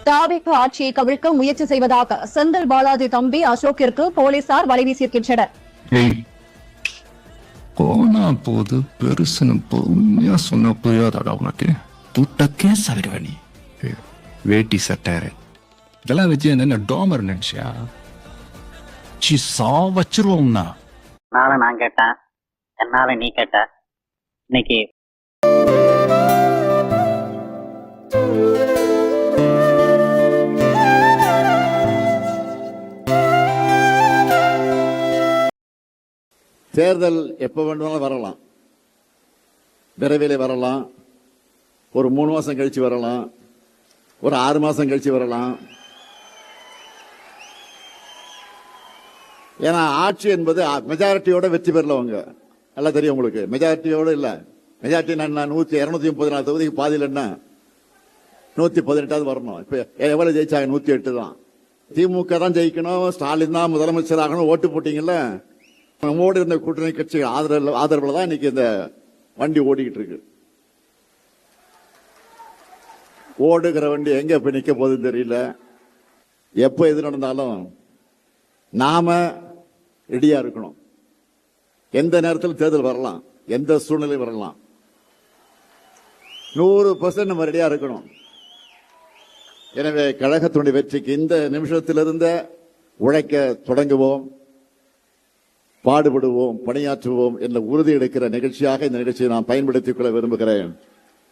தாவேக ஆட்சியை கவிழ்க்க முயற்சி செய்வதாக செந்தில் பாலாஜி தம்பி அசோக்கிற்கு போலீசார் வலை வீசியிருக்கின்றனர். போனா போது பெருசுன்னு பொறுமையா சொன்ன புரியாதாடா உனக்கு? புட்டக்கே சவிடுவனி வேட்டி சட்டாரு இதெல்லாம் வச்சு என்ன டோமர் நினைச்சியா? வச்சிருவோம்னா நானும் நான் கேட்டேன், என்னால நீ கேட்ட. இன்னைக்கு தேர்தல் எப்ப வேண்டுமானாலும் வரலாம், விரைவிலே வரலாம், ஒரு 3 மாசம் கழிச்சு வரலாம், ஒரு 6 மாசம் கழிச்சு வரலாம். ஏன்னா ஆட்சி என்பது மெஜாரிட்டியோட வெற்றி பெறலவங்க நல்லா தெரியும் உங்களுக்கு. மெஜாரிட்டியோட இல்ல, மெஜாரிட்டி 234 தொகுதிக்கு பாதியில் என்ன 118 வரணும். இப்ப எவ்வளவு ஜெயிச்சாங்க? 108 தான். திமுக தான் ஜெயிக்கணும், ஸ்டாலின் தான் முதலமைச்சர் ஆகணும் ஓட்டு போட்டீங்கல்ல. நம்மோடு இருந்த கூட்டணி கட்சி ஆதரவுல தான் இன்னைக்கு இந்த வண்டி ஓடிக்கிட்டு இருக்கு. ஓடுகிற வண்டி எங்க இப்ப நிக்க போகுதுன்னு தெரியல. எப்ப எது நடந்தாலும் நாம ரெடியா இருக்கணும். எந்த நேரத்தில் தேர்தல் வரலாம், எந்த சூழ்நிலை வரலாம். 100% நம்ம ரெடியா இருக்கணும். எனவே கழகத்தினுடைய வெற்றிக்கு இந்த நிமிஷத்திலிருந்த உழைக்க தொடங்குவோம், பாடுபடுவோம், பணியாற்றுவோம் என்ற உறுதி எடுக்கிற நிகழ்ச்சியாக இந்த நிகழ்ச்சியை நான் பயன்படுத்திக் கொள்ள விரும்புகிறேன்.